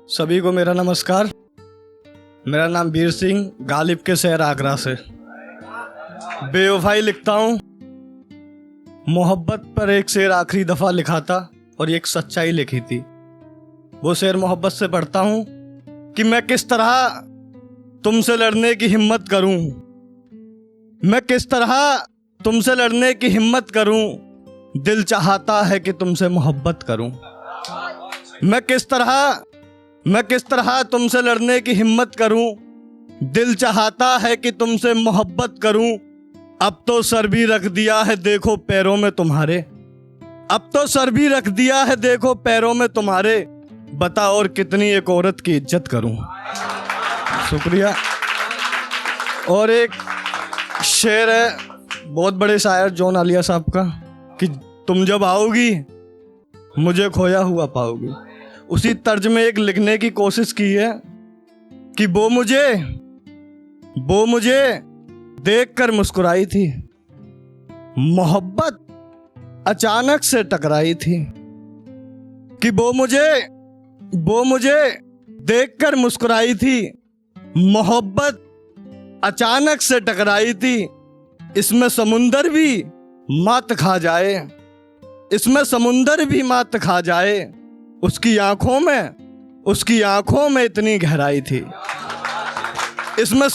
सभी को मेरा नमस्कार। मेरा नाम वीर सिंह, गालिब के शहर आगरा से। बेवफाई लिखता हूँ। मोहब्बत पर एक शेर आखिरी दफ़ा लिखा था और एक सच्चाई लिखी थी। वो शेर मोहब्बत से पढ़ता हूँ कि मैं किस तरह तुमसे लड़ने की हिम्मत करूँ, मैं किस तरह तुमसे लड़ने की हिम्मत करूँ, दिल चाहता है कि तुमसे मोहब्बत करूँ। मैं किस तरह तुमसे लड़ने की हिम्मत करूं, दिल चाहता है कि तुमसे मोहब्बत करूं। अब तो सर भी रख दिया है देखो पैरों में तुम्हारे, अब तो सर भी रख दिया है देखो पैरों में तुम्हारे, बता और कितनी एक औरत की इज्जत करूं। शुक्रिया। और एक शेर है बहुत बड़े शायर जॉन आलिया साहब का कि तुम जब आओगी मुझे खोया हुआ पाओगी। उसी तर्ज में एक लिखने की कोशिश की है कि वो मुझे देखकर मुस्कुराई थी, मोहब्बत अचानक से टकराई थी। कि वो मुझे देखकर मुस्कुराई थी, मोहब्बत अचानक से टकराई थी। इसमें समुंदर भी मात खा जाए, इसमें समुंदर भी मात खा जाए, उसकी आंखों में इतनी गहराई थी। इसमें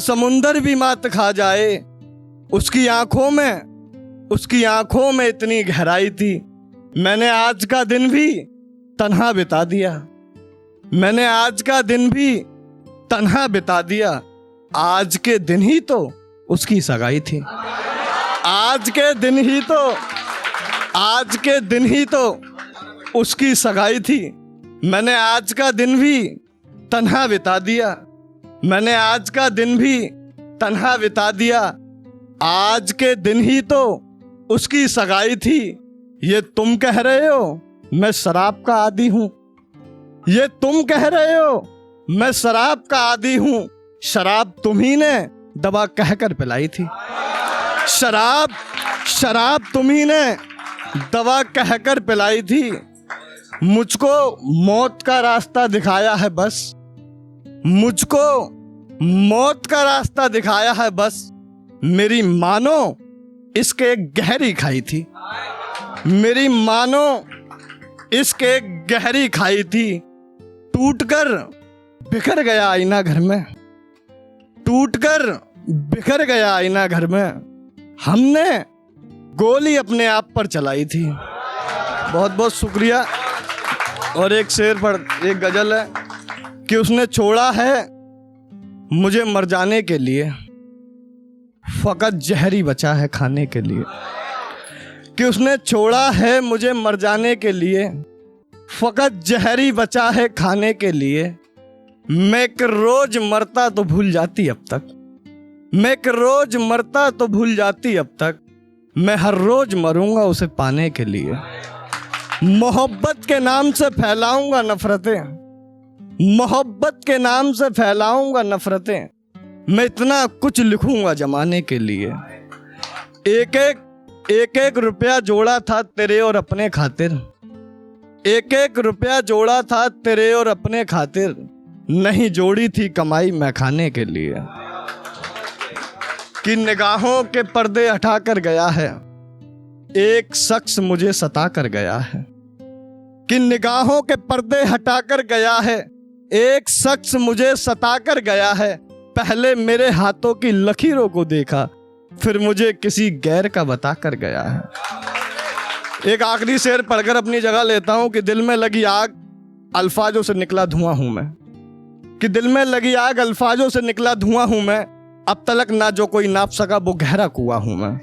समुंदर भी मात खा जाए, उसकी आंखों में इतनी गहराई थी। मैंने आज का दिन भी तन्हा बिता दिया, मैंने आज का दिन भी तन्हा बिता दिया। आज के दिन ही तो उसकी सगाई थी, आज के दिन ही तो उसकी सगाई थी। मैंने आज का दिन भी तन्हा बिता दिया, मैंने आज का दिन भी तन्हा बिता दिया। आज के दिन ही तो उसकी सगाई थी। ये तुम कह रहे हो मैं शराब का आदी हूँ, ये तुम कह रहे हो मैं शराब का आदी हूँ। शराब तुम्ही ने दवा कहकर पिलाई थी, शराब तुम्ही ने दवा कहकर पिलाई थी। मुझको मौत का रास्ता दिखाया है बस, मुझको मौत का रास्ता दिखाया है बस। मेरी मानो इसके गहरी खाई थी, मेरी मानो इसके गहरी खाई थी। टूटकर बिखर गया आईना घर में, टूटकर बिखर गया आईना घर में। हमने गोली अपने आप पर चलाई थी। बहुत बहुत शुक्रिया। और एक शेर पर एक गजल है कि उसने छोड़ा है मुझे मर जाने के लिए, फकत जहरी बचा है खाने के लिए। कि उसने छोड़ा है मुझे मर जाने के लिए, फकत जहरी बचा है खाने के लिए। मैं एक रोज मरता तो भूल जाती अब तक, मैं एक रोज मरता तो भूल जाती अब तक। मैं हर रोज मरूंगा उसे पाने के लिए। मोहब्बत के नाम से फैलाऊंगा नफरतें, मोहब्बत के नाम से फैलाऊंगा नफरतें। मैं इतना कुछ लिखूंगा जमाने के लिए। एक एक रुपया जोड़ा था तेरे और अपने खातिर, एक एक रुपया जोड़ा था तेरे और अपने खातिर। नहीं जोड़ी थी कमाई मैं खाने के लिए। कि निगाहों के पर्दे हटाकर गया है एक शख्स मुझे सता कर गया है। कि निगाहों के पर्दे हटाकर गया है एक शख्स मुझे सता कर गया है। पहले मेरे हाथों की लकीरों को देखा, फिर मुझे किसी गैर का बता कर गया है। एक आखिरी शेर पढ़कर अपनी जगह लेता हूं कि दिल में लगी आग अल्फाजों से निकला धुआं हूं मैं। कि दिल में लगी आग अल्फाजों से निकला धुआं हूं मैं, अब तलक ना जो कोई नाप सका वो गहरा कुआं हूं मैं।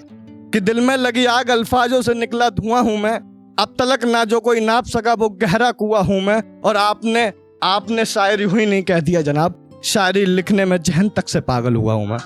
कि दिल में लगी आग अल्फाजों से निकला धुआं हूं मैं, अब तलक ना जो कोई नाप सका वो गहरा कुआं हूं मैं। और आपने शायरी हुई नहीं कह दिया जनाब, शायरी लिखने में जहन तक से पागल हुआ हूं मैं।